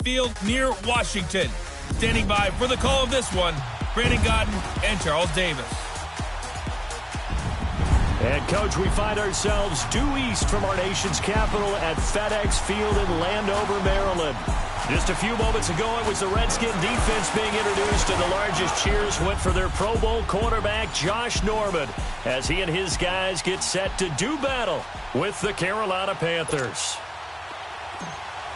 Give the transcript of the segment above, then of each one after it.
Field near Washington. Standing by for the call of this one, Brandon Godden and Charles Davis. And, Coach, we find ourselves due east from our nation's capital at FedEx Field in Landover, Maryland. Just a few moments ago, it was the Redskin defense being introduced, and the largest cheers went for their Pro Bowl cornerback, Josh Norman, as he and his guys get set to do battle with the Carolina Panthers.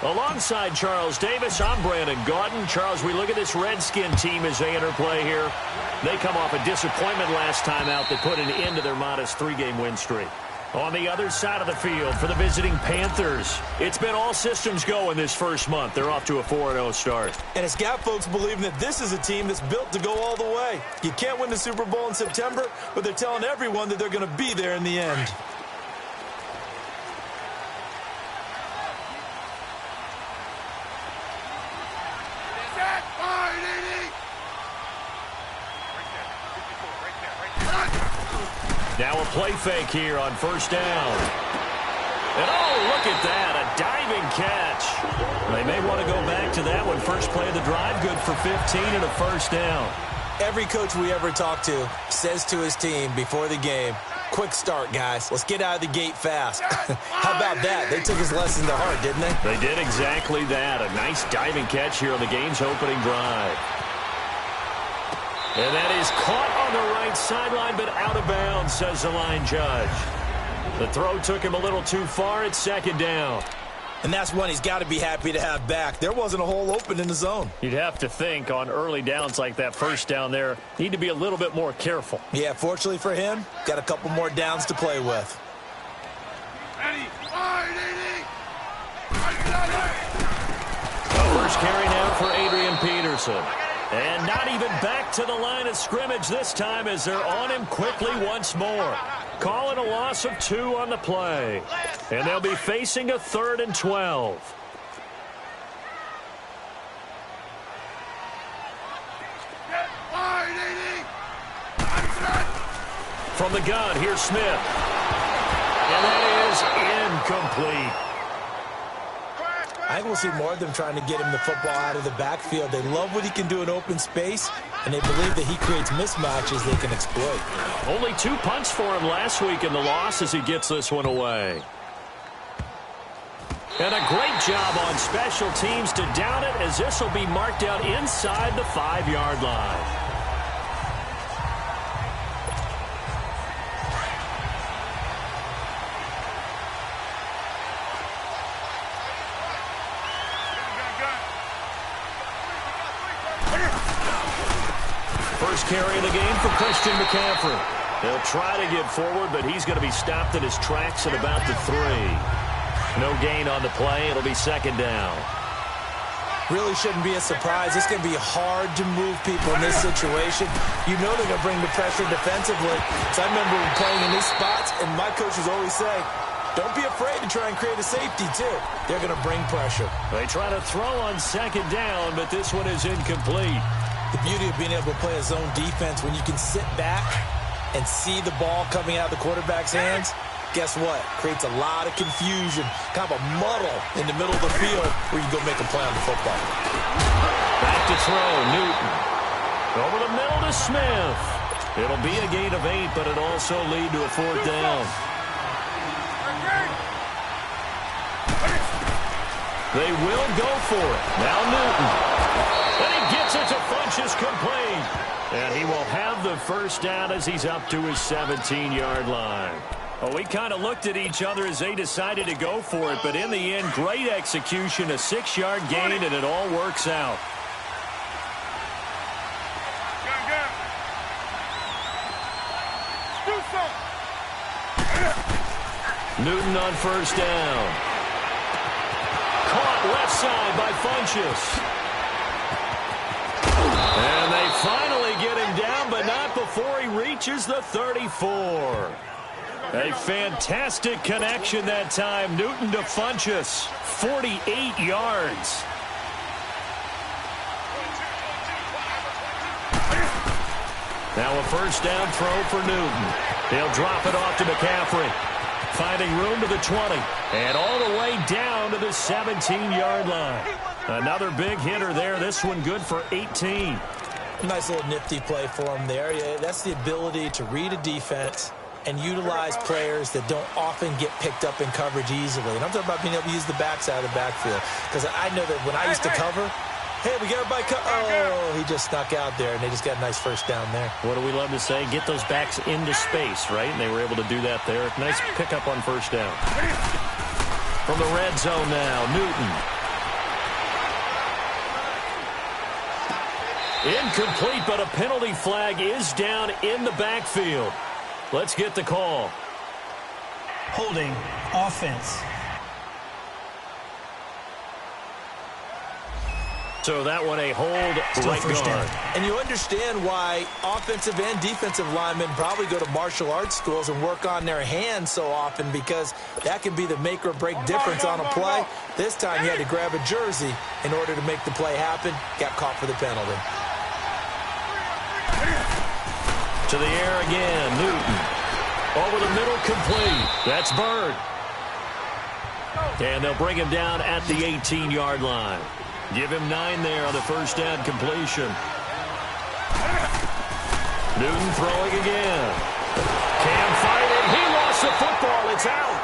Alongside Charles Davis, I'm Brandon Gaudin. Charles, we look at this Redskin team as they interplay here. They come off a disappointment last time out that put an end to their modest 3-game win streak. On the other side of the field for the visiting Panthers, it's been all systems go in this first month. They're off to a 4-0 start. And it's got folks believing that this is a team that's built to go all the way. You can't win the Super Bowl in September, but they're telling everyone that they're going to be there in the end. Now a play fake here on first down. And oh, look at that, a diving catch. They may want to go back to that one. First play of the drive, good for 15 and a first down. Every coach we ever talk to says to his team before the game, quick start, guys. Let's get out of the gate fast. How about that? They took his lesson to heart, didn't they? They did exactly that. A nice diving catch here on the game's opening drive. And that is caught on the right sideline, but out of bounds, says the line judge. The throw took him a little too far. It's second down. And that's one he's got to be happy to have back. There wasn't a hole open in the zone. You'd have to think on early downs like that first down there, need to be a little bit more careful. Yeah, fortunately for him, got a couple more downs to play with. First carry now for Adrian Peterson. And not even back to the line of scrimmage this time as they're on him quickly once more. Calling a loss of 2 on the play. And they'll be facing a 3rd and 12. From the gun, here's Smith. And that is incomplete. I think we'll see more of them trying to get him the football out of the backfield. They love what he can do in open space, and they believe that he creates mismatches they can exploit. Only 2 punts for him last week in the loss as he gets this one away. And a great job on special teams to down it, as this will be marked out inside the 5-yard line. First carry of the game for Christian McCaffrey. They'll try to get forward, but he's going to be stopped at his tracks at about the 3. No gain on the play. It'll be second down. Really shouldn't be a surprise. It's going to be hard to move people in this situation. You know they're going to bring the pressure defensively. So I remember playing in these spots, and my coaches always say, don't be afraid to try and create a safety, too. They're going to bring pressure. They try to throw on second down, but this one is incomplete. The beauty of being able to play a zone defense when you can sit back and see the ball coming out of the quarterback's hands, guess what? Creates a lot of confusion, kind of a muddle in the middle of the field where you go make a play on the football. Back to throw, Newton. Over the middle to Smith. It'll be a gain of 8, but it'll also lead to a 4th down. They will go for it. Now Newton. And he gets it to Funchess complete. And he will have the first down as he's up to his 17-yard line. Well, we kind of looked at each other as they decided to go for it, but in the end, great execution, a 6-yard gain, and it all works out. Newton on first down. Caught left side by Funchess. And they finally get him down, but not before he reaches the 34. A fantastic connection that time. Newton to Funchess, 48 yards. Now a first down throw for Newton. He'll drop it off to McCaffrey. Finding room to the 20. And all the way down to the 17-yard line. Another big hitter there. This one good for 18. Nice little nifty play for him there. Yeah, that's the ability to read a defense and utilize players that don't often get picked up in coverage easily. And I'm talking about being able to use the backside of the backfield. Because I know that when I used to cover, hey, we got everybody oh, he just snuck out there, and they just got a nice first down there. What do we love to say? Get those backs into space, right? And they were able to do that there. Nice pickup on first down. From the red zone now, Newton. Incomplete, but a penalty flag is down in the backfield. Let's get the call. Holding offense. So that one a hold right guard. And you understand why offensive and defensive linemen probably go to martial arts schools and work on their hands so often, because that can be the make or break difference on a play. This time he had to grab a jersey in order to make the play happen. Got caught for the penalty. To the air again, Newton. Over the middle, complete. That's Bird. And they'll bring him down at the 18-yard line. Give him 9 there on the first down completion. Newton throwing again. Can't fight it. He lost the football. It's out.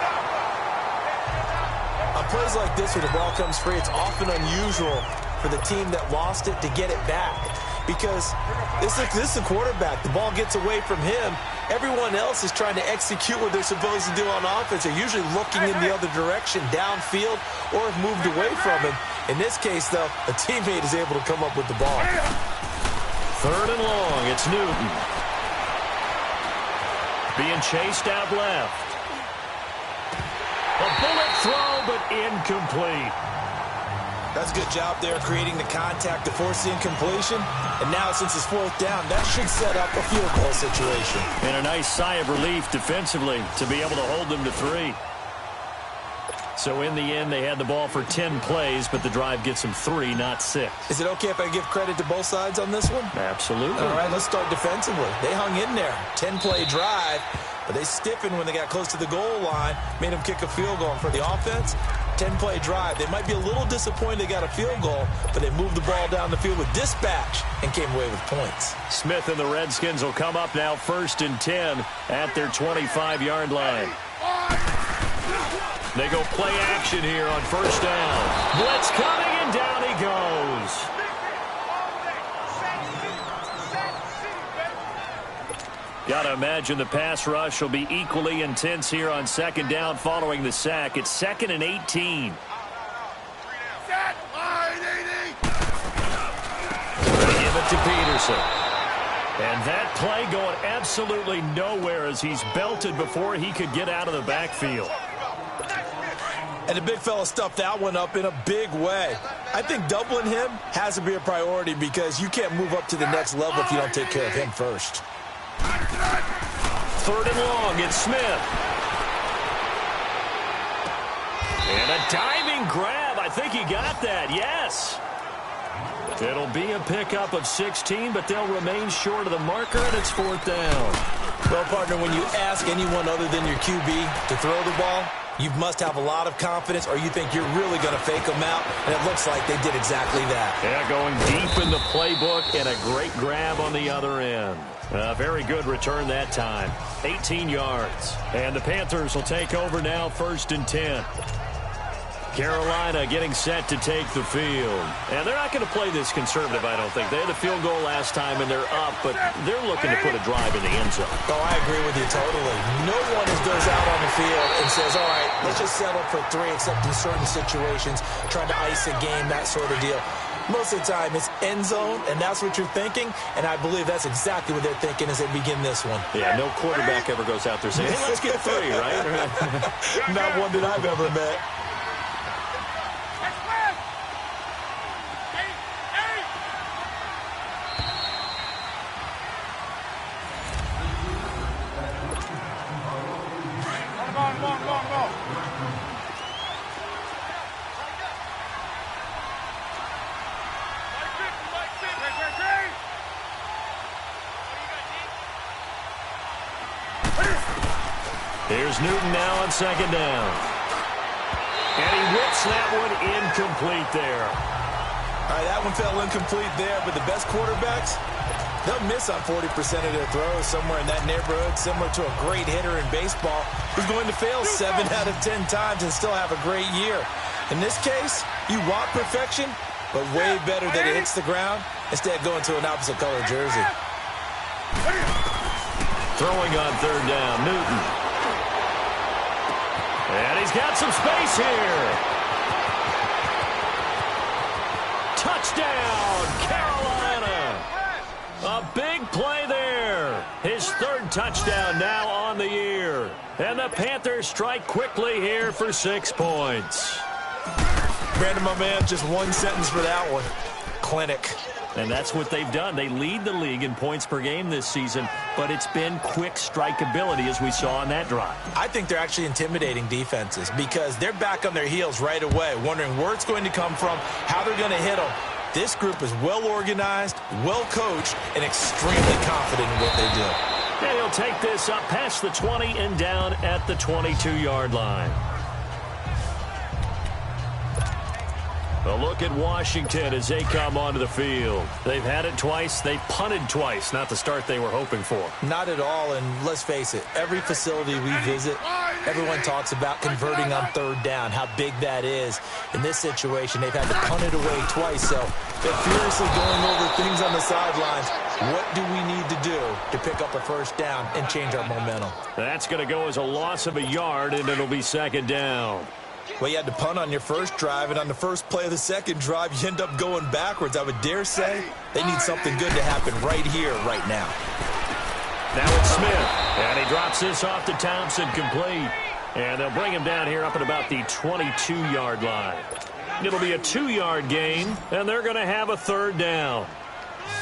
On plays like this where the ball comes free, it's often unusual for the team that lost it to get it back. Because this is the quarterback. The ball gets away from him. Everyone else is trying to execute what they're supposed to do on offense. They're usually looking in the other direction, downfield, or have moved away from him. In this case, though, a teammate is able to come up with the ball. 3rd and long. It's Newton. Being chased out left. A bullet throw, but incomplete. That's a good job there creating the contact to force the incompletion. And now, since it's 4th down, that should set up a field goal situation. And a nice sigh of relief defensively to be able to hold them to 3. So in the end, they had the ball for 10 plays, but the drive gets them 3, not 6. Is it okay if I give credit to both sides on this one? Absolutely. All right, let's start defensively. They hung in there. 10-play drive, but they stiffened when they got close to the goal line, made them kick a field goal. And for the offense, 10-play drive. They might be a little disappointed they got a field goal, but they moved the ball down the field with dispatch and came away with points. Smith and the Redskins will come up now 1st and 10 at their 25-yard line. They go play action here on first down. Blitz coming, and down he goes. Got to imagine the pass rush will be equally intense here on 2nd down following the sack. It's 2nd and 18. They give it to Peterson. And that play going absolutely nowhere as he's belted before he could get out of the backfield. And the big fella stuffed that one up in a big way. I think doubling him has to be a priority, because you can't move up to the next level if you don't take care of him first. 3rd and long, it's Smith. And a diving grab. I think he got that, yes. It'll be a pickup of 16, but they'll remain short of the marker, and it's 4th down. Well, partner, when you ask anyone other than your QB to throw the ball, you must have a lot of confidence, or you think you're really going to fake them out, and it looks like they did exactly that. Yeah, going deep in the playbook, and a great grab on the other end. Very good return that time. 18 yards. And the Panthers will take over now 1st and 10. Carolina getting set to take the field. And they're not going to play this conservative, I don't think. They had a field goal last time, and they're up, but they're looking to put a drive in the end zone. Oh, I agree with you totally. No one goes out on the field and says, all right, let's just settle for 3, except in certain situations, trying to ice a game, that sort of deal. Most of the time, it's end zone, and that's what you're thinking, and I believe that's exactly what they're thinking as they begin this one. Yeah, no quarterback ever goes out there saying, hey, let's get 3, right? Not one that I've ever met. Here's Newton now on 2nd down. And he whips that one incomplete there. All right, that one fell incomplete there, but the best quarterbacks, they'll miss on 40% of their throws somewhere in that neighborhood, similar to a great hitter in baseball who's going to fail 7 out of 10 times and still have a great year. In this case, you want perfection, but way better that it hits the ground instead of going to an opposite color jersey. Throwing on third down, Newton. And he's got some space here. Touchdown, Carolina. A big play there. His third touchdown now on the year. And the Panthers strike quickly here for 6 points. Brandon, my man, just one sentence for that one. Clinic. And that's what they've done. They lead the league in points per game this season, but it's been quick strikeability as we saw on that drive. I think they're actually intimidating defenses because they're back on their heels right away, wondering where it's going to come from, how they're going to hit them. This group is well organized, well coached, and extremely confident in what they do. And he'll take this up past the 20 and down at the 22-yard line. A look at Washington as they come onto the field. They've had it twice. They punted twice. Not the start they were hoping for. Not at all, and let's face it, every facility we visit, everyone talks about converting on third down, how big that is. In this situation, they've had to punt it away twice, so they're furiously going over things on the sidelines. What do we need to do to pick up a first down and change our momentum? That's going to go as a loss of a yard, and it'll be second down. Well, you had to punt on your first drive, and on the first play of the second drive, you end up going backwards. I would dare say they need something good to happen right here, right now. Now it's Smith, and he drops this off to Thompson, complete. And they'll bring him down here up at about the 22-yard line. It'll be a 2-yard gain, and they're going to have a third down.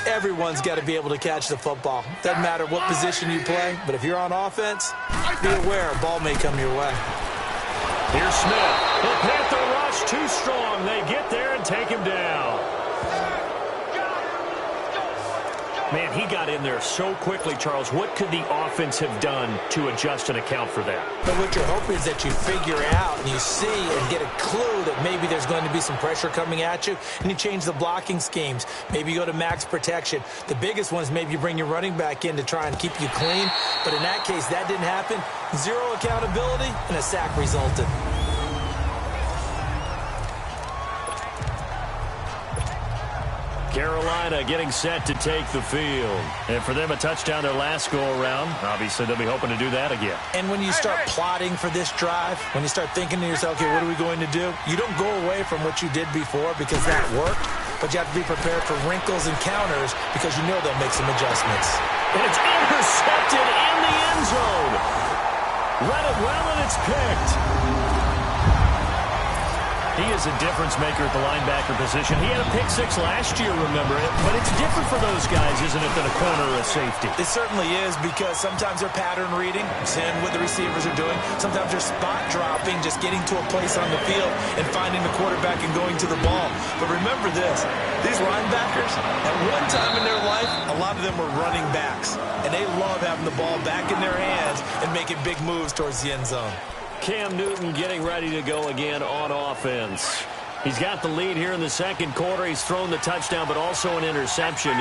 Everyone's got to be able to catch the football. Doesn't matter what position you play, but if you're on offense, be aware a ball may come your way. Here's Smith. The Panther rush too strong. They get there and take him down. Man, he got in there so quickly, Charles. What could the offense have done to adjust and account for that? But what you're hoping is that you figure out and you see and get a clue that maybe there's going to be some pressure coming at you, and you change the blocking schemes. Maybe you go to max protection. The biggest one is maybe you bring your running back in to try and keep you clean. But in that case, that didn't happen. Zero accountability, and a sack resulted. Carolina getting set to take the field. And for them, a touchdown their last go-around. Obviously, they'll be hoping to do that again. And when you start plotting for this drive, when you start thinking to yourself, okay, what are we going to do? You don't go away from what you did before because that worked, but you have to be prepared for wrinkles and counters because you know they'll make some adjustments. And it's intercepted in the end zone. Read it well, and it's picked. He is a difference maker at the linebacker position. He had a pick six last year, remember it. But it's different for those guys, isn't it, than a corner or a safety? It certainly is because sometimes they're pattern reading, seeing what the receivers are doing. Sometimes they're spot dropping, just getting to a place on the field and finding the quarterback and going to the ball. But remember this, these linebackers, at one time in their life, a lot of them were running backs. And they love having the ball back in their hands and making big moves towards the end zone. Cam Newton getting ready to go again on offense. He's got the lead here in the second quarter. He's thrown the touchdown, but also an interception.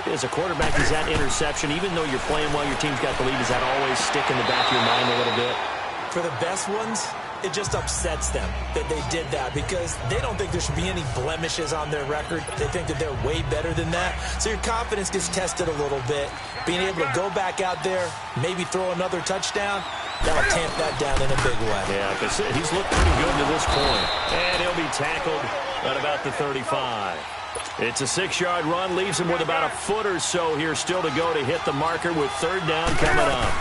As a quarterback, is that interception, even though you're playing while your team's got the lead, does that always stick in the back of your mind a little bit? For the best ones, it just upsets them that they did that because they don't think there should be any blemishes on their record. They think that they're way better than that. So your confidence gets tested a little bit. Being able to go back out there, maybe throw another touchdown, that'll tamp that down in a big way. Yeah, because he's looked pretty good to this point. And he'll be tackled at about the 35. It's a 6-yard run, leaves him with about a foot or so here still to go to hit the marker with third down coming up.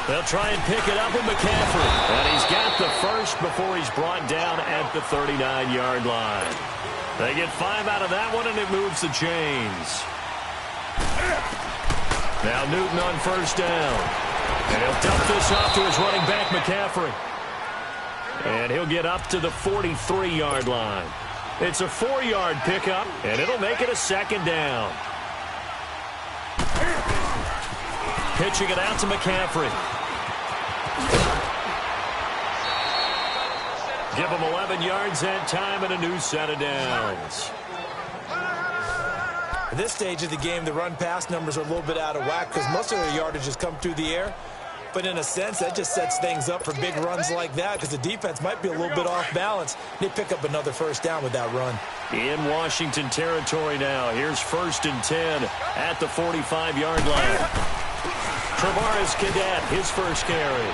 They'll try and pick it up with McCaffrey. And he's got the first before he's brought down at the 39-yard line. They get 5 out of that one, and it moves the chains. Now Newton on first down. And he'll dump this off to his running back, McCaffrey. And he'll get up to the 43-yard line. It's a 4-yard pickup, and it'll make it a second down. Pitching it out to McCaffrey. Give him 11 yards that time and a new set of downs. At this stage of the game, the run-pass numbers are a little bit out of whack because most of their yardage has come through the air. But in a sense, that just sets things up for big runs like that because the defense might be a little bit off balance. They pick up another first down with that run. In Washington territory now. Here's 1st and 10 at the 45-yard line. Travaris Cadet, his first carry.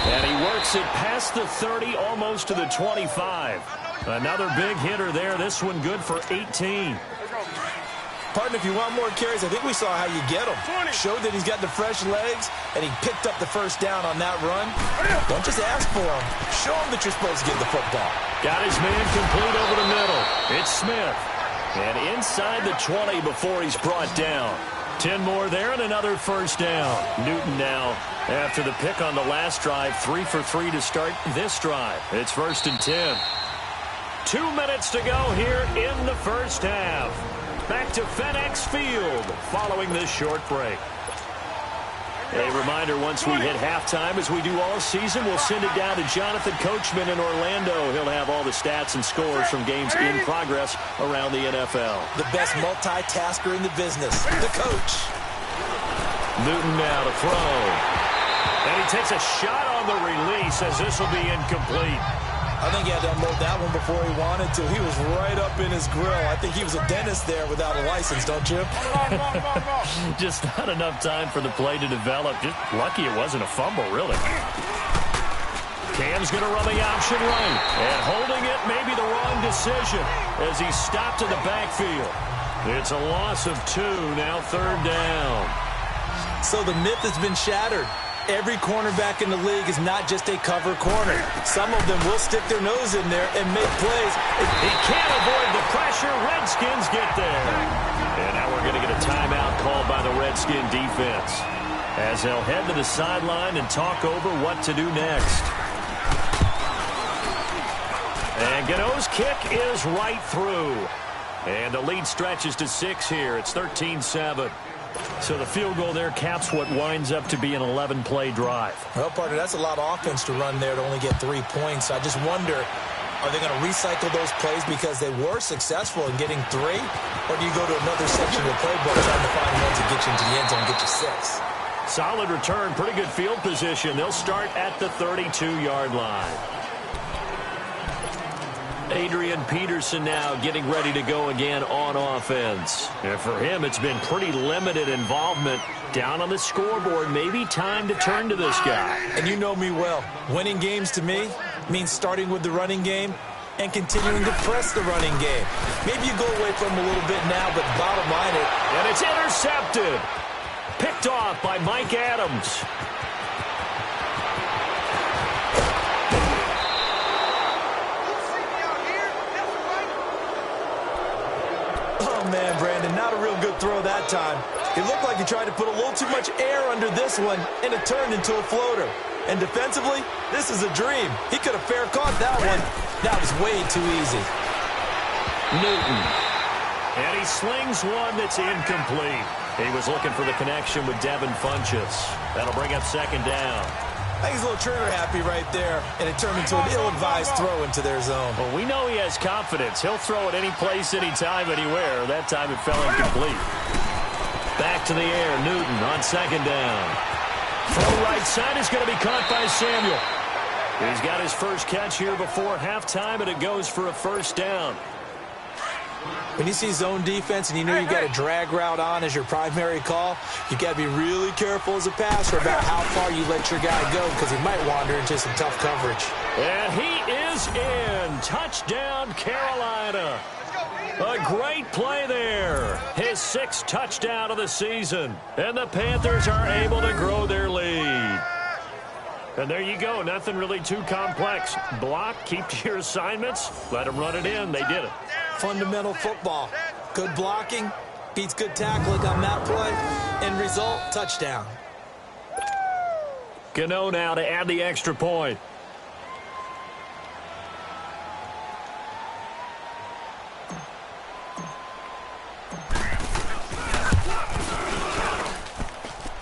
And he works it past the 30, almost to the 25. Another big hitter there. This one good for 18. Partner, if you want more carries, I think we saw how you get him. Showed that he's got the fresh legs, and he picked up the first down on that run. Don't just ask for him. Show him that you're supposed to get the football. Got his man complete over the middle. It's Smith. And inside the 20 before he's brought down. 10 more there and another first down. Newton now, after the pick on the last drive, 3 for 3 to start this drive. It's 1st and 10. 2 minutes to go here in the first half. Back to FedEx Field following this short break. A reminder, once we hit halftime, as we do all season, we'll send it down to Jonathan Coachman in Orlando. He'll have all the stats and scores from games in progress around the NFL. The best multitasker in the business, the coach. Newton now to throw. And he takes a shot on the release as this will be incomplete. I think he had to unload that one before he wanted to. He was right up in his grill. I think he was a dentist there without a license, don't you? Just not enough time for the play to develop. Just lucky it wasn't a fumble, really. Cam's going to run the option right. And holding it may be the wrong decision as he's stopped in the backfield. It's a loss of 2, now 3rd down. So the myth has been shattered. Every cornerback in the league is not just a cover corner. Some of them will stick their nose in there and make plays. He can't avoid the pressure. Redskins get there. And now we're going to get a timeout called by the Redskin defense as they'll head to the sideline and talk over what to do next. And Gano's kick is right through. And the lead stretches to 6 here. It's 13-7. So the field goal there caps what winds up to be an 11-play drive. Well, partner, that's a lot of offense to run there to only get 3 points. I just wonder, are they going to recycle those plays because they were successful in getting 3? Or do you go to another section of the playbook trying to find ones that get you into the end zone and get you 6? Solid return, pretty good field position. They'll start at the 32-yard line. Adrian Peterson now getting ready to go again on offense. And for him, it's been pretty limited involvement down on the scoreboard. Maybe time to turn to this guy. And you know me well. Winning games to me means starting with the running game and continuing to press the running game. Maybe you go away from him a little bit now, but bottom line it. And it's intercepted. Picked off by Mike Adams. Man, Brandon, not a real good throw that time. It looked like he tried to put a little too much air under this one, and it turned into a floater. And defensively, this is a dream. He could have fair caught that one. That was way too easy. Newton. And he slings one that's incomplete. He was looking for the connection with Devin Funchess. That'll bring up 2nd down. I think he's a little trigger happy right there, and it turned into an ill-advised throw into their zone. Well, we know he has confidence. He'll throw it any place, anytime, anywhere. That time it fell incomplete. Back to the air, Newton on 2nd down. Throw right side is going to be caught by Samuel. He's got his first catch here before halftime, and it goes for a 1st down. When you see zone defense and you know you've got a drag route on as your primary call, you've got to be really careful as a passer about how far you let your guy go because he might wander into some tough coverage. And he is in. Touchdown, Carolina. A great play there. His 6th touchdown of the season. And the Panthers are able to grow their lead. And there you go. Nothing really too complex. Block, keep to your assignments, let them run it in. They did it. Fundamental football. Good blocking beats good tackling on that play. End result, touchdown. Gano now to add the extra point.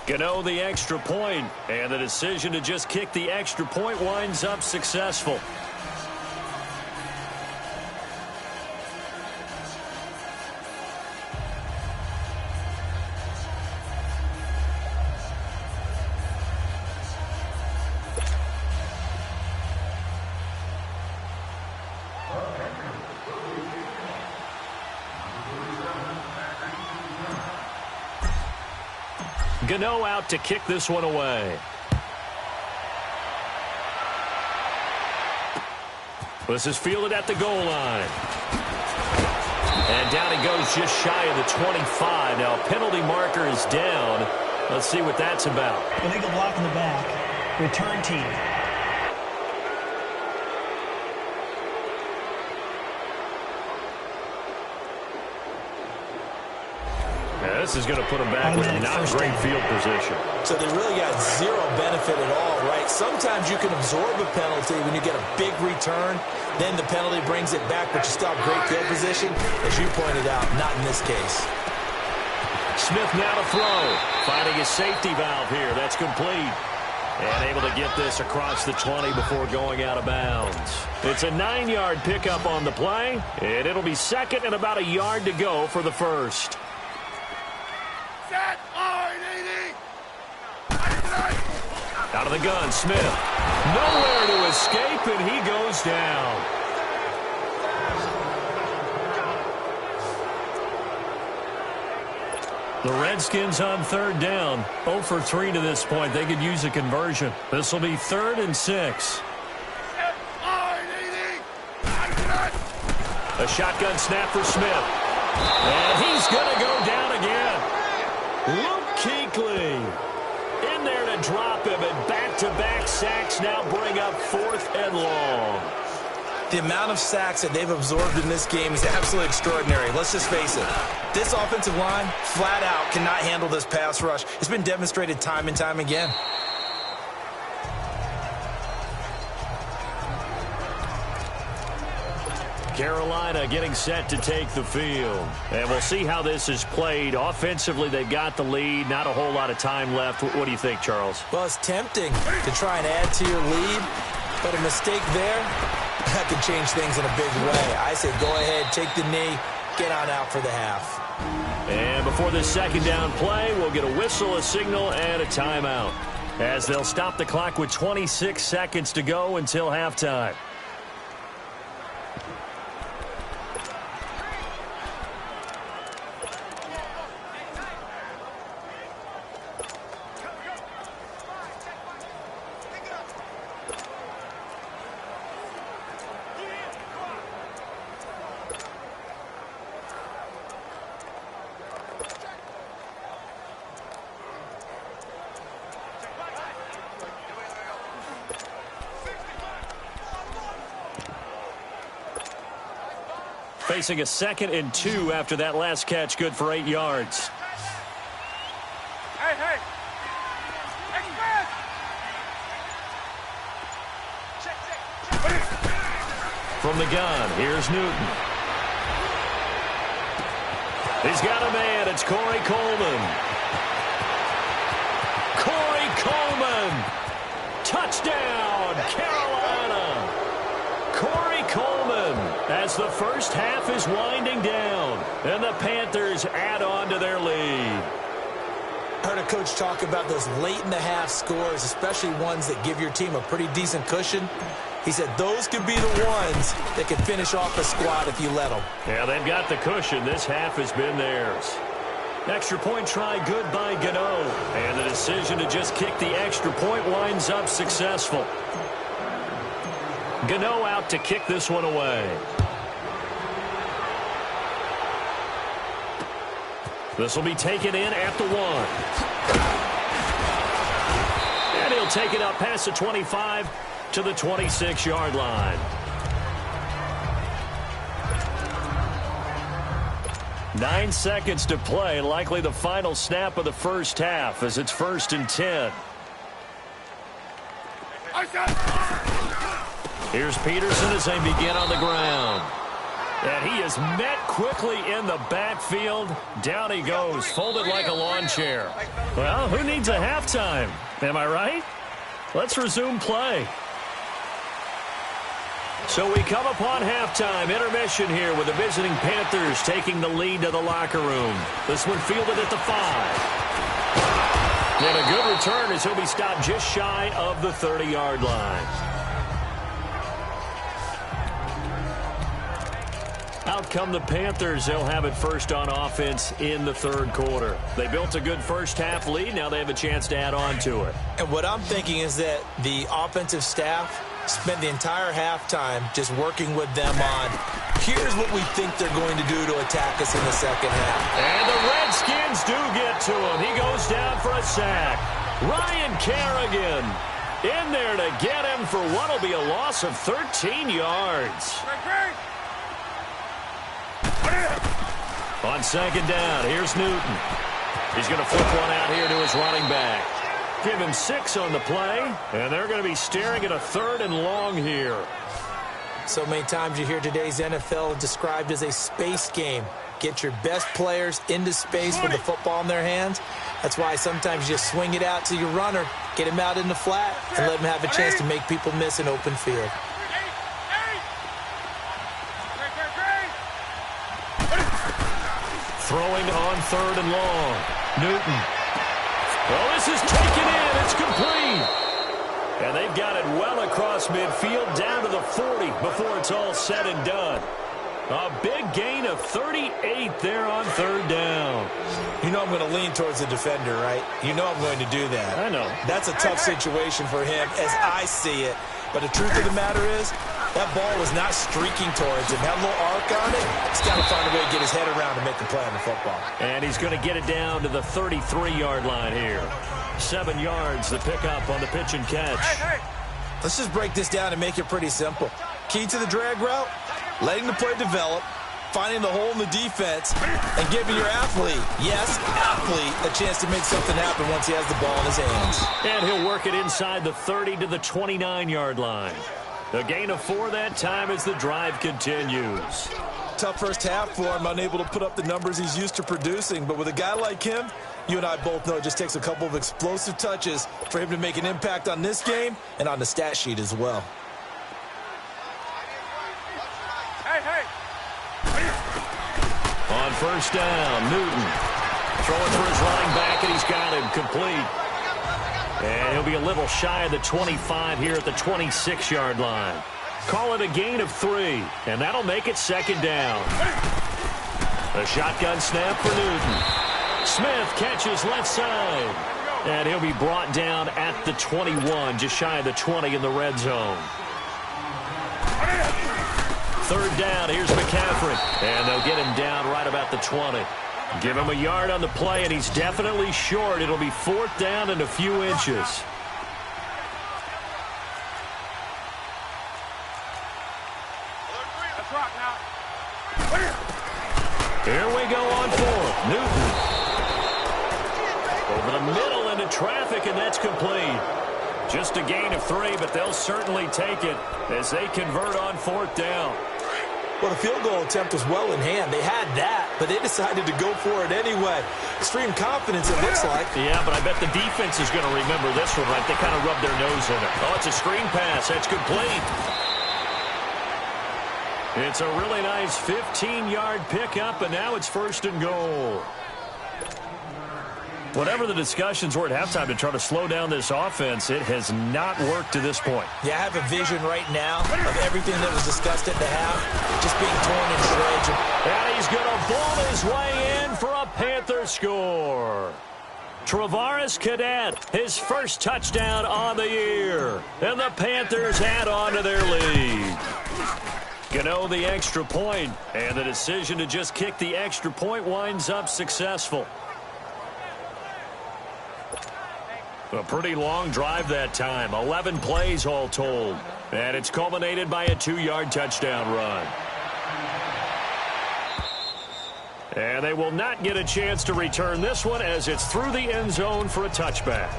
Gano the extra point, and the decision to just kick the extra point winds up successful. Gano out to kick this one away. This is fielded at the goal line. And down he goes just shy of the 25. Now, penalty marker is down. Let's see what that's about. Illegal block in the back. Return team. Yeah, this is going to put them back with not great field position. So they really got zero benefit at all, right? Sometimes you can absorb a penalty when you get a big return. Then the penalty brings it back, but you still have great field position. As you pointed out, not in this case. Smith now to throw. Finding his safety valve here. That's complete. And able to get this across the 20 before going out of bounds. It's a 9-yard pickup on the play. And it'll be second and about a yard to go for the first. Out of the gun, Smith. Nowhere to escape, and he goes down. The Redskins on third down. 0 for 3 to this point. They could use a conversion. This will be 3rd and 6. A shotgun snap for Smith. And he's going to go down again. Luke Kuechly in there to drop him, and back-to-back sacks now bring up 4th and long. The amount of sacks that they've absorbed in this game is absolutely extraordinary. Let's just face it. This offensive line, flat out, cannot handle this pass rush. It's been demonstrated time and time again. Carolina getting set to take the field. And we'll see how this is played. Offensively, they've got the lead. Not a whole lot of time left. What do you think, Charles? Well, it's tempting to try and add to your lead, but a mistake there, that could change things in a big way. I say go ahead, take the knee, get on out for the half. And before this second down play, we'll get a whistle, a signal, and a timeout, as they'll stop the clock with 26 seconds to go until halftime. Facing a 2nd and 2 after that last catch, good for 8 yards. Hey. From the gun, here's Newton. He's got a man. It's Corey Coleman. Corey Coleman. Touchdown, Carolina. Corey Coleman, as the first half is winding down, and the Panthers add on to their lead. I heard a coach talk about those late-in-the-half scores, especially ones that give your team a pretty decent cushion. He said those could be the ones that can finish off a squad if you let them. Yeah, they've got the cushion. This half has been theirs. Extra point try good by Gano, and the decision to just kick the extra point winds up successful. Gano out to kick this one away. This will be taken in at the 1. And he'll take it up past the 25 to the 26-yard line. 9 seconds to play, likely the final snap of the first half as it's 1st and 10. Here's Peterson as they begin on the ground. And he is met quickly in the backfield. Down he goes, folded like a lawn chair. Well, who needs a halftime? Am I right? Let's resume play. So we come upon halftime, intermission here with the visiting Panthers taking the lead to the locker room. This one fielded at the 5. And a good return as he'll be stopped just shy of the 30-yard line. out come the Panthers. They'll have it first on offense in the third quarter. They built a good first-half lead. Now they have a chance to add on to it. And what I'm thinking is that the offensive staff spent the entire halftime just working with them on, here's what we think they're going to do to attack us in the second half. And the Redskins do get to him. He goes down for a sack. Ryan Kerrigan in there to get him for what will be a loss of 13 yards. On second down, here's Newton. He's going to flip one out here to his running back. Give him 6 on the play, and they're going to be staring at a 3rd and long here. So many times you hear today's NFL described as a space game. Get your best players into space with the football in their hands. That's why sometimes you just swing it out to your runner, get him out in the flat, and let him have a chance to make people miss an open field. Throwing on 3rd and long. Newton. Well, this is taken in. It's complete. And they've got it well across midfield down to the 40 before it's all said and done. A big gain of 38 there on 3rd down. You know I'm going to lean towards the defender, right? You know I'm going to do that. I know. That's a tough situation for him as I see it. But the truth of the matter is, that ball was not streaking towards him. Had a little arc on it. He's got to find a way to get his head around to make the play on the football. And he's going to get it down to the 33-yard line here. 7 yards the pickup on the pitch and catch. Let's just break this down and make it pretty simple. Key to the drag route, letting the play develop, finding the hole in the defense, and giving your athlete, yes, athlete, a chance to make something happen once he has the ball in his hands. And he'll work it inside the 30 to the 29-yard line. A gain of 4 that time as the drive continues. Tough first half for him, unable to put up the numbers he's used to producing. But with a guy like him, you and I both know it just takes a couple of explosive touches for him to make an impact on this game and on the stat sheet as well. On first down, Newton throwing for his running back, and he's got him complete. And he'll be a little shy of the 25 here at the 26-yard line. Call it a gain of 3, and that'll make it second down. A shotgun snap for Newton. Smith catches left side, and he'll be brought down at the 21, just shy of the 20 in the red zone. 3rd down, here's McCaffrey, and they'll get him down right about the 20. Give him a yard on the play, and he's definitely short. It'll be 4th down and a few inches. Here we go on 4th. Newton. Over the middle into traffic, and that's complete. Just a gain of 3, but they'll certainly take it as they convert on 4th down. Well, the field goal attempt was well in hand. They had that, but they decided to go for it anyway. Extreme confidence, it looks like. Yeah, but I bet the defense is going to remember this one, right? They kind of rubbed their nose in it. Oh, it's a screen pass. That's complete. It's a really nice 15-yard pickup, and now it's 1st and goal. Whatever the discussions were at halftime to try to slow down this offense, it has not worked to this point. Yeah, I have a vision right now of everything that was discussed at the half just being torn in shreds. And he's going to ball his way in for a Panther score. Travaris Cadet, his first touchdown on the year. And the Panthers add on to their lead. Gano the extra point, and the decision to just kick the extra point winds up successful. A pretty long drive that time, 11 plays all told. And it's culminated by a 2-yard touchdown run. And they will not get a chance to return this one as it's through the end zone for a touchback.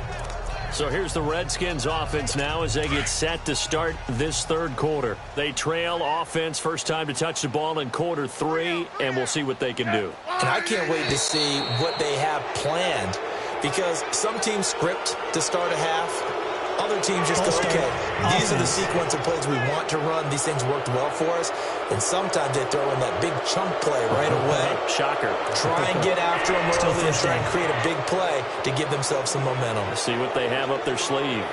So here's the Redskins offense now as they get set to start this 3rd quarter. They trail offense, first time to touch the ball in quarter 3, and we'll see what they can do. And I can't wait to see what they have planned, because some teams script to start a half. Other teams just go, okay, these are the sequence of plays we want to run. These things worked well for us. And sometimes they throw in that big chunk play right away. Shocker. Try and get after them early and try and create a big play to give themselves some momentum. Let's see what they have up their sleeve.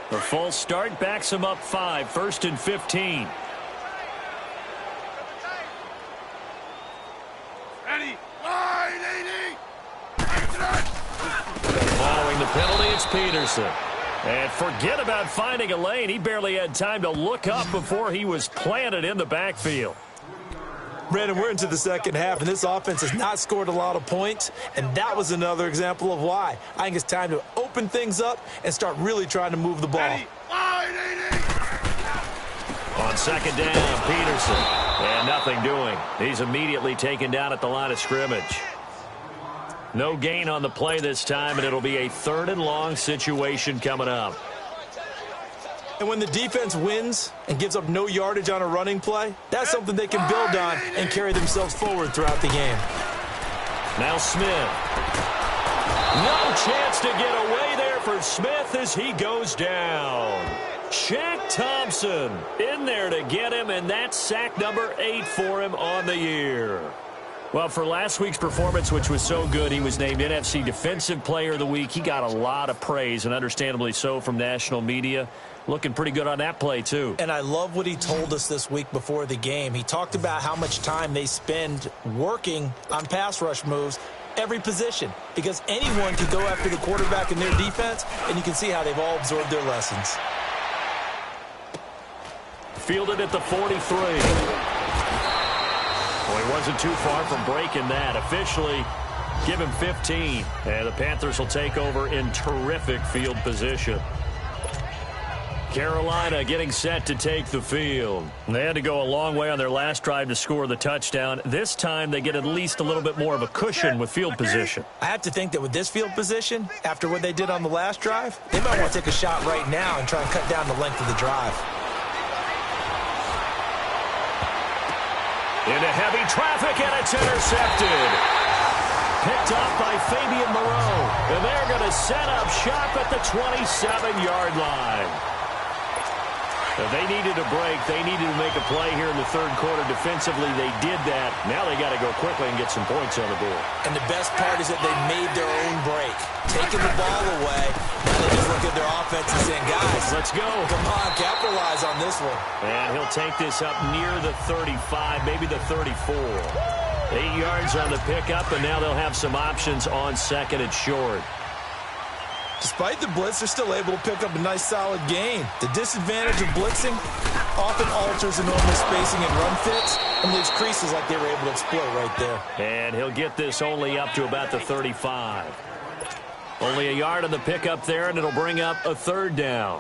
The false start backs him up 5, 1st and 15. Ready, line 80. Following the penalty, it's Peterson. And forget about finding a lane. He barely had time to look up before he was planted in the backfield. Brandon, we're into the second half, and this offense has not scored a lot of points, and that was another example of why. I think it's time to open things up and start really trying to move the ball. Ready, line 80. On second down, Peterson. And nothing doing. He's immediately taken down at the line of scrimmage. No gain on the play this time, and it'll be a 3rd and long situation coming up. And when the defense wins and gives up no yardage on a running play, that's something they can build on and carry themselves forward throughout the game. Now Smith. No chance to get away there for Smith as he goes down. Shaq Thompson in there to get him, and that's sack number 8 for him on the year. Well, for last week's performance, which was so good, he was named NFC Defensive Player of the Week. He got a lot of praise, and understandably so, from national media. Looking pretty good on that play, too. And I love what he told us this week before the game. He talked about how much time they spend working on pass rush moves, every position, because anyone can go after the quarterback in their defense, and you can see how they've all absorbed their lessons. Fielded at the 43. Well, he wasn't too far from breaking that. Officially, give him 15. And the Panthers will take over in terrific field position. Carolina getting set to take the field. They had to go a long way on their last drive to score the touchdown. This time they get at least a little bit more of a cushion with field position. I have to think that with this field position, after what they did on the last drive, they might want to take a shot right now and try and cut down the length of the drive. Into heavy traffic, and it's intercepted. Picked up by Fabian Moreau. And they're going to set up shop at the 27-yard line. They needed a break. They needed to make a play here in the third quarter. Defensively, they did that. Now they got to go quickly and get some points on the board. And the best part is that they made their own break. Taking the ball away. Now they just look at their offense and saying, guys, let's go. Come on, capitalize on this one. And he'll take this up near the 35, maybe the 34. 8 yards on the pickup, and now they'll have some options on second and short. Despite the blitz, they're still able to pick up a nice, solid gain. The disadvantage of blitzing often alters the normal spacing and run fits and leaves creases like they were able to exploit right there. And he'll get this only up to about the 35. Only a yard on the pickup there, and it'll bring up a 3rd down.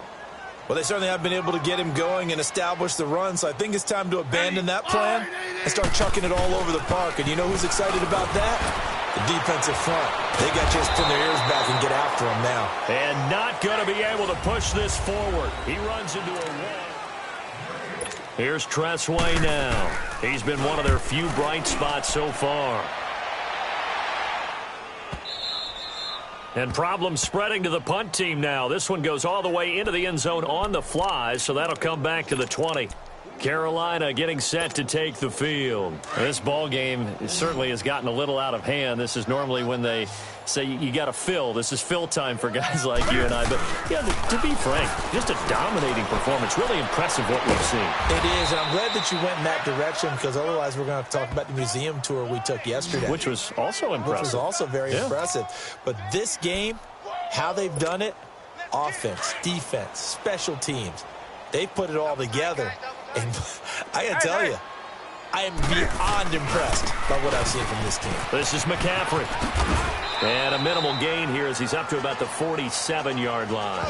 Well, they certainly have been able to get him going and establish the run, so I think it's time to abandon that plan and start chucking it all over the park. And you know who's excited about that? The defensive front. They got a chance to pin their ears back and get after him now. And not going to be able to push this forward. He runs into a wall. Here's Tressway now. He's been one of their few bright spots so far. And problems spreading to the punt team now. This one goes all the way into the end zone on the fly, so that'll come back to the 20. Carolina getting set to take the field. This ball game certainly has gotten a little out of hand. This is normally when they say you got to fill. This is fill time for guys like you and I. But, yeah, to be frank, just a dominating performance. Really impressive what we've seen. It is, and I'm glad that you went in that direction because otherwise we're going to talk about the museum tour we took yesterday. Which was also impressive. Which was also very impressive. But this game, how they've done it, offense, defense, special teams, they've put it all together. And I got to tell you, I am beyond impressed by what I've seen from this team. This is McCaffrey. And a minimal gain here as he's up to about the 47-yard line.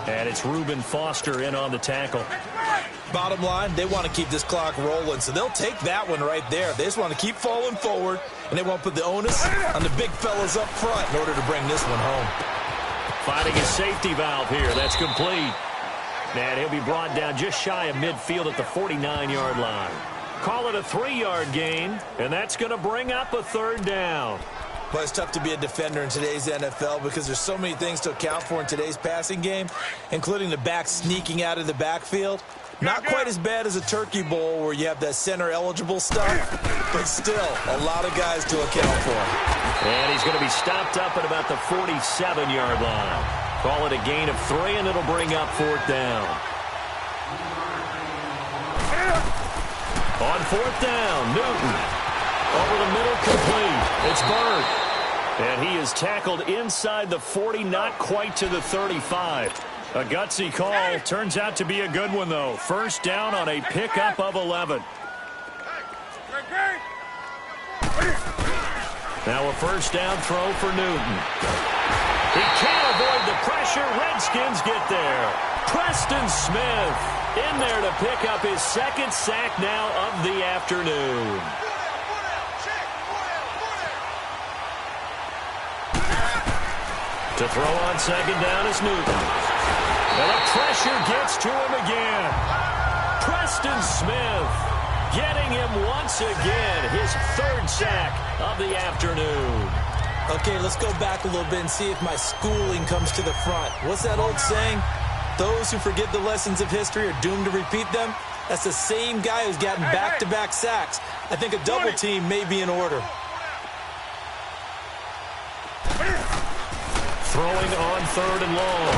And it's Reuben Foster in on the tackle. Bottom line, they want to keep this clock rolling, so they'll take that one right there. They just want to keep falling forward, and they won't put the onus on the big fellas up front in order to bring this one home. Finding his safety valve here. That's complete. And he'll be brought down just shy of midfield at the 49-yard line. Call it a 3-yard gain, and that's going to bring up a 3rd down. But it's tough to be a defender in today's NFL because there's so many things to account for in today's passing game, including the back sneaking out of the backfield. Not quite as bad as a turkey bowl where you have that center-eligible stuff, but still a lot of guys to account for. And he's going to be stopped up at about the 47-yard line. Call it a gain of 3, and it'll bring up 4th down. On 4th down, Newton. Over the middle, complete. It's Bird. And he is tackled inside the 40, not quite to the 35. A gutsy call. Turns out to be a good one, though. First down on a pickup of 11. Now a first down throw for Newton. He can't avoid the pressure. Redskins get there. Preston Smith in there to pick up his 2nd sack now of the afternoon. To throw on 2nd down is Newton. And the pressure gets to him again. Preston Smith getting him once again, his 3rd sack of the afternoon. Okay, let's go back a little bit and see if my schooling comes to the front. What's that old saying? Those who forget the lessons of history are doomed to repeat them. That's the same guy who's gotten back-to-back sacks. I think a double team may be in order. Throwing on 3rd and long.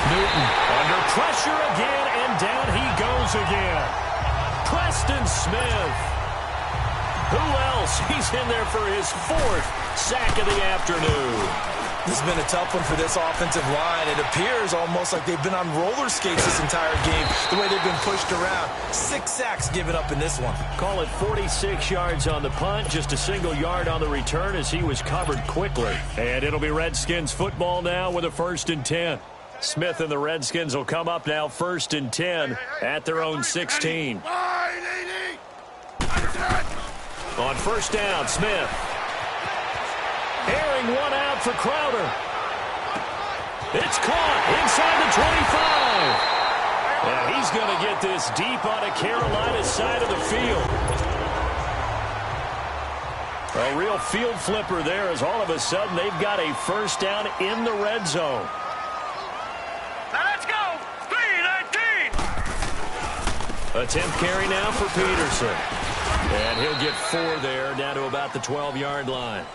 Newton under pressure again, and down he goes again. Preston Smith. Who else? He's in there for his 4th sack of the afternoon. This has been a tough one for this offensive line. It appears almost like they've been on roller skates this entire game, the way they've been pushed around. 6 sacks given up in this one. Call it 46 yards on the punt, just a single yard on the return as he was covered quickly. And it'll be Redskins football now with a 1st and 10. Smith and the Redskins will come up now 1st and 10 at their own 16. On 1st down, Smith. Airing one out for Crowder. It's caught inside the 25. And he's going to get this deep on a Carolina side of the field. A real field flipper there as all of a sudden they've got a 1st down in the red zone. Let's go! 3-19! Attempt carry now for Peterson. And he'll get 4 there, down to about the 12-yard line.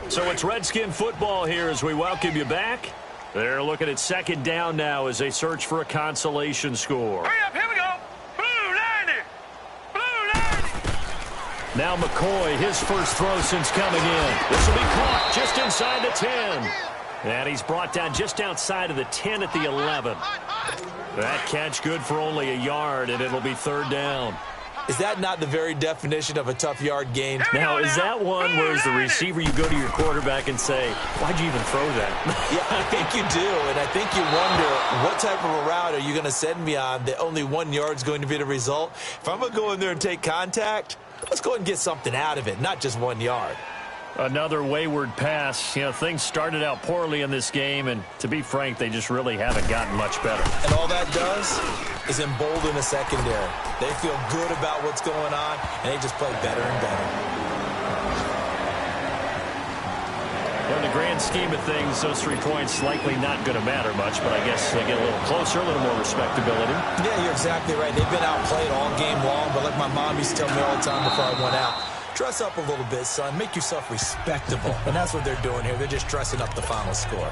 So it's Redskin football here as we welcome you back. They're looking at 2nd down now as they search for a consolation score. Hurry up, here we go! Blue 90! Blue 90! Now McCoy, his first throw since coming in. This will be caught just inside the 10. And he's brought down just outside of the 10 at the 11. That catch good for only a yard, and it'll be 3rd down. Is that not the very definition of a tough yard gain? Now, is that one where as the receiver you go to your quarterback and say, why'd you even throw that? Yeah, I think you do, and I think you wonder what type of a route are you going to send me on that only 1 yard's going to be the result? If I'm going to go in there and take contact, let's go and get something out of it, not just 1 yard. Another wayward pass. You know, things started out poorly in this game, and to be frank, they just really haven't gotten much better. And all that does is embolden the secondary. They feel good about what's going on, and they just play better and better. In the grand scheme of things, those 3 points likely not going to matter much, but I guess they get a little closer, a little more respectability. Yeah, you're exactly right. They've been outplayed all game long, but like my mom used to tell me all the time before I went out, dress up a little bit, son. Make yourself respectable. And that's what they're doing here. They're just dressing up the final score.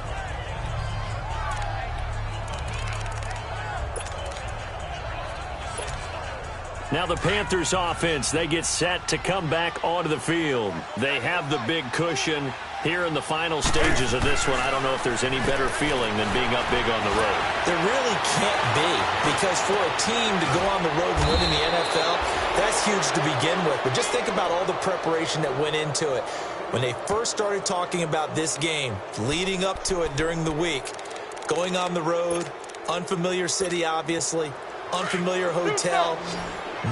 Now the Panthers offense, they get set to come back onto the field. They have the big cushion here in the final stages of this one. I don't know if there's any better feeling than being up big on the road. There really can't be, because for a team to go on the road and win in the NFL, that's huge to begin with. But just think about all the preparation that went into it. When they first started talking about this game, leading up to it during the week, going on the road, unfamiliar city, obviously, unfamiliar hotel.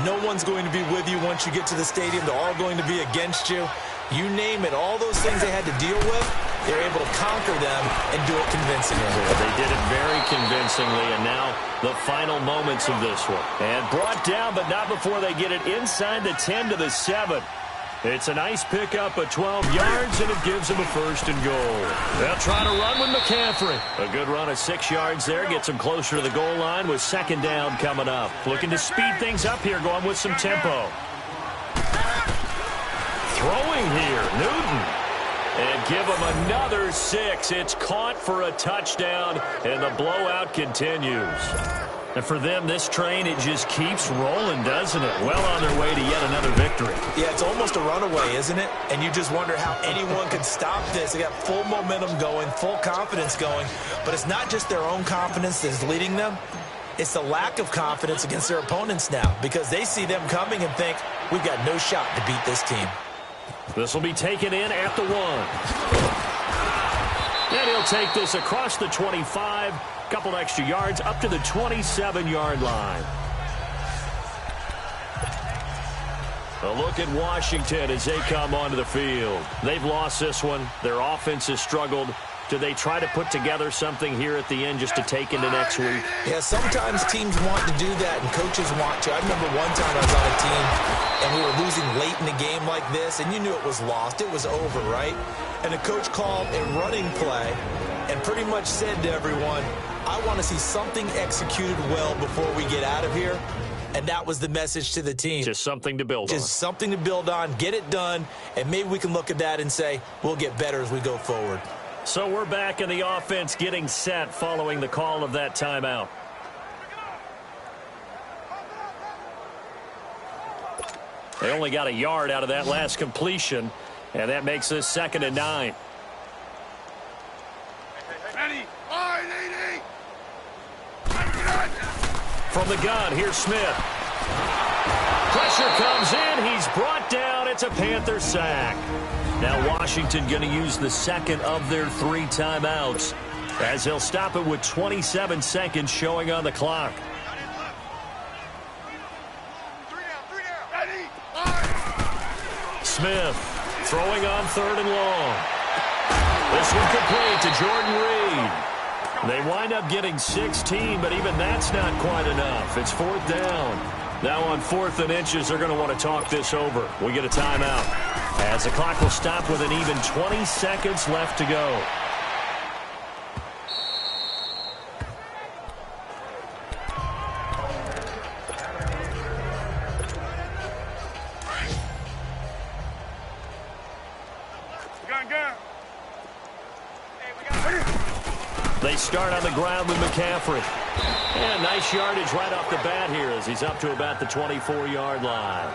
No one's going to be with you once you get to the stadium. They're all going to be against you. You name it, all those things they had to deal with, they're able to conquer them and do it convincingly. They did it very convincingly, and now the final moments of this one. And brought down, but not before they get it inside the 10 to the 7. It's a nice pickup of 12 yards, and it gives him a 1st and goal. They'll try to run with McCaffrey. A good run of 6 yards there. Gets him closer to the goal line with 2nd down coming up. Looking to speed things up here, going with some tempo. Throwing here, Newton. And give him another 6. It's caught for a touchdown, and the blowout continues. And for them, this train, it just keeps rolling, doesn't it? Well on their way to yet another victory. Yeah, it's almost a runaway, isn't it? And you just wonder how anyone can stop this. They got full momentum going, full confidence going. But it's not just their own confidence that's leading them. It's the lack of confidence against their opponents now, because they see them coming and think, we've got no shot to beat this team. This will be taken in at the 1. And he'll take this across the 25. Couple extra yards up to the 27-yard line. A look at Washington as they come onto the field. They've lost this one. Their offense has struggled. Do they try to put together something here at the end just to take into next week? Yeah, sometimes teams want to do that and coaches want to. I remember one time I was on a team and we were losing late in the game like this, and you knew it was lost. It was over, right? And the coach called a running play and pretty much said to everyone, I want to see something executed well before we get out of here. And that was the message to the team. Just something to build on. Just something to build on, get it done, and maybe we can look at that and say, we'll get better as we go forward. So we're back in the offense getting set following the call of that timeout. They only got a yard out of that last completion, and that makes this 2nd and 9. From the gun, here's Smith. Pressure comes in. He's brought down. It's a Panther sack. Now Washington going to use the 2nd of their 3 timeouts, as he'll stop it with 27 seconds showing on the clock. Smith throwing on 3rd and long. This one complete to Jordan Reed. They wind up getting 16, but even that's not quite enough. It's 4th down. Now on 4th and inches, they're going to want to talk this over. We get a timeout, as the clock will stop with an even 20 seconds left to go. They start on the ground with McCaffrey. And nice yardage right off the bat here as he's up to about the 24-yard line.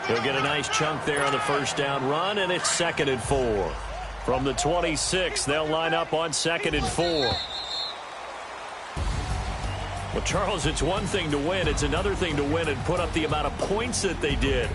He'll get a nice chunk there on the 1st down run, and it's 2nd and 4. From the 26, they'll line up on 2nd and 4. Well, Charles, it's one thing to win. It's another thing to win and put up the amount of points that they did.